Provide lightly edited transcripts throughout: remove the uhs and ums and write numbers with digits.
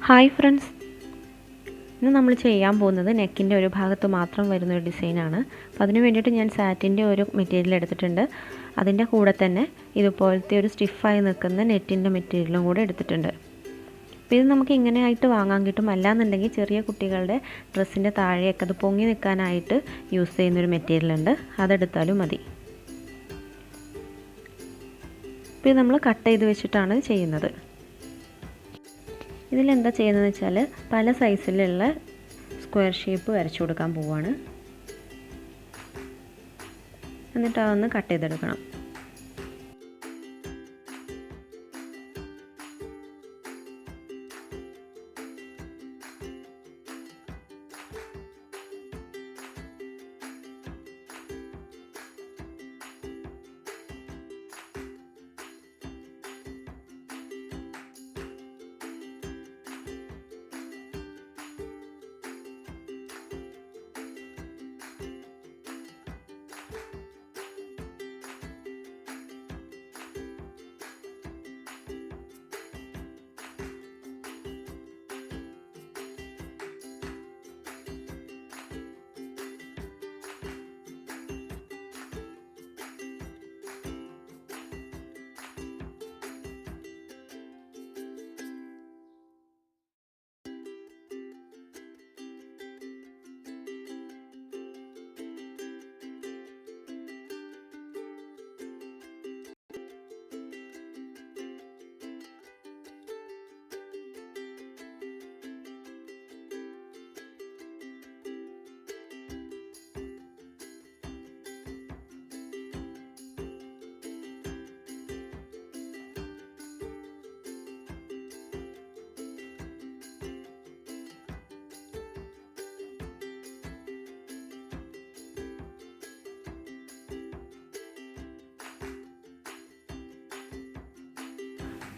Hi friends, ഇന്ന് നമ്മൾ ചെയ്യാൻ പോകുന്നത് നെക്കിൻ്റെ ഒരു ഭാഗത്ത് മാത്രം വരുന്ന ഒരു ഡിസൈനാണ്. അപ്പോൾ അതിന് വേണ്ടിയിട്ട് ഞാൻ സാറ്റിൻ്റെ ഒരു മെറ്റീരിയൽ എടുത്തിട്ടുണ്ട്. അതിൻ്റെ കൂടെ തന്നെ ഇതുപോലത്തെ ഒരു സ്റ്റിഫായി നിൽക്കുന്ന നെറ്റിൻ്റെ മെറ്റീരിയലും കൂടെ എടുത്തിട്ടുണ്ട്. അപ്പോൾ ഇത് നമുക്ക് ഇങ്ങനെയായിട്ട് വാങ്ങാൻ കിട്ടും. അല്ലാന്നുണ്ടെങ്കിൽ ചെറിയ കുട്ടികളുടെ ഡ്രസ്സിൻ്റെ താഴെയൊക്കെ അത് പൊങ്ങി നിൽക്കാനായിട്ട് യൂസ് ചെയ്യുന്നൊരു മെറ്റീരിയൽ ഉണ്ട്, അതെടുത്താലും മതി. അപ്പോൾ ഇത് നമ്മൾ കട്ട് ചെയ്ത് വെച്ചിട്ടാണ് ചെയ്യുന്നത്. ഇതിലെന്താ ചെയ്യുന്നതെന്ന് വെച്ചാൽ പല സൈസിലുള്ള സ്ക്വയർ ഷേപ്പ് വരച്ചു കൊടുക്കാൻ പോവുകയാണ്. എന്നിട്ട് അതൊന്ന് കട്ട് ചെയ്തെടുക്കണം.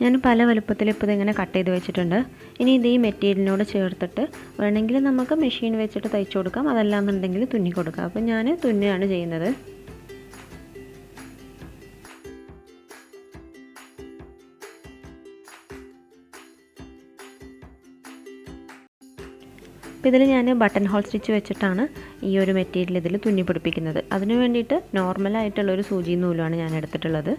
ഞാൻ പല വലുപ്പത്തിൽ ഇപ്പോൾ ഇതിങ്ങനെ കട്ട് ചെയ്ത് വെച്ചിട്ടുണ്ട്. ഇനി ഇത് ഈ മെറ്റീരിയലിനോട് ചേർത്തിട്ട് വേണമെങ്കിൽ നമുക്ക് മെഷീൻ വെച്ചിട്ട് തയ്ച്ചു കൊടുക്കാം, അതല്ലാന്നുണ്ടെങ്കിൽ തുന്നി കൊടുക്കാം. അപ്പോൾ ഞാൻ തുന്നുകയാണ് ചെയ്യുന്നത്. അപ്പോൾ ഇതിൽ ഞാൻ ബട്ടൺ ഹോൾ സ്റ്റിച്ച് വെച്ചിട്ടാണ് ഈ ഒരു മെറ്റീരിയൽ ഇതിൽ തുന്നി പിടിപ്പിക്കുന്നത്. അതിന് വേണ്ടിയിട്ട് നോർമലായിട്ടുള്ളൊരു സൂചി നൂലുമാണ് ഞാൻ എടുത്തിട്ടുള്ളത്.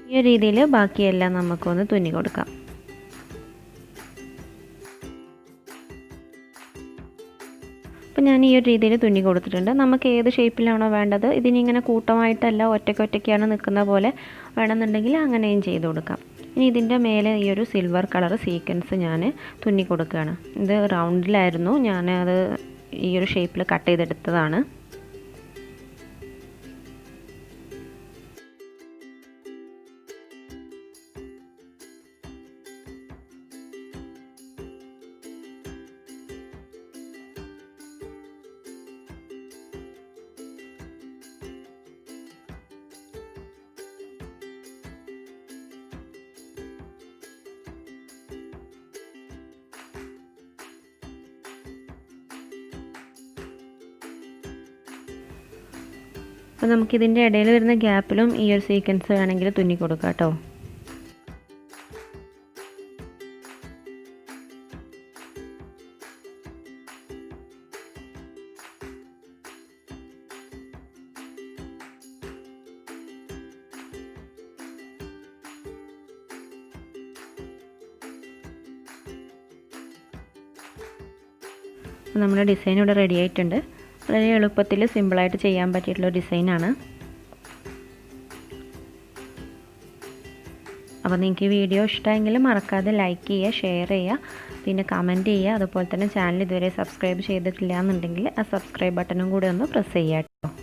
ഈ ഒരു രീതിയിൽ ബാക്കിയെല്ലാം നമുക്കൊന്ന് തുന്നി കൊടുക്കാം. അപ്പോൾ ഞാൻ ഈ ഒരു രീതിയിൽ തുന്നി കൊടുത്തിട്ടുണ്ട്. നമുക്ക് ഏത് ഷേപ്പിലാണോ വേണ്ടത്, ഇതിനിങ്ങനെ കൂട്ടമായിട്ടല്ല ഒറ്റയ്ക്കൊറ്റയ്ക്കാണ് നിൽക്കുന്ന പോലെ വേണമെന്നുണ്ടെങ്കിൽ അങ്ങനെയും ചെയ്ത് കൊടുക്കാം. ഇനി ഇതിൻ്റെ മേലെ ഈ ഒരു സിൽവർ കളർ സീക്വൻസ് ഞാൻ തുന്നി കൊടുക്കുകയാണ്. ഇത് റൗണ്ടിലായിരുന്നു, ഞാൻ അത് ഈ ഒരു ഷേപ്പിൽ കട്ട് ചെയ്തെടുത്തതാണ്. അപ്പോൾ നമുക്കിതിൻ്റെ ഇടയിൽ വരുന്ന ഗ്യാപ്പിലും ഈ ഒരു സീക്വൻസ് വേണമെങ്കിൽ തുന്നി കൊടുക്കാം കേട്ടോ. നമ്മുടെ ഡിസൈൻ ഇവിടെ റെഡി ആയിട്ടുണ്ട്. വളരെ എളുപ്പത്തിൽ സിമ്പിളായിട്ട് ചെയ്യാൻ പറ്റിയിട്ടുള്ള ഡിസൈനാണ്. അപ്പോൾ നിങ്ങൾക്ക് ഈ വീഡിയോ ഇഷ്ടമെങ്കിൽ മറക്കാതെ ലൈക്ക് ചെയ്യുക, ഷെയർ ചെയ്യുക, പിന്നെ കമൻറ്റ് ചെയ്യുക. അതുപോലെ തന്നെ ചാനൽ ഇതുവരെ സബ്സ്ക്രൈബ് ചെയ്തിട്ടില്ല എന്നുണ്ടെങ്കിൽ ആ സബ്സ്ക്രൈബ് ബട്ടണും കൂടെ ഒന്ന് പ്രസ് ചെയ്യുക കേട്ടോ.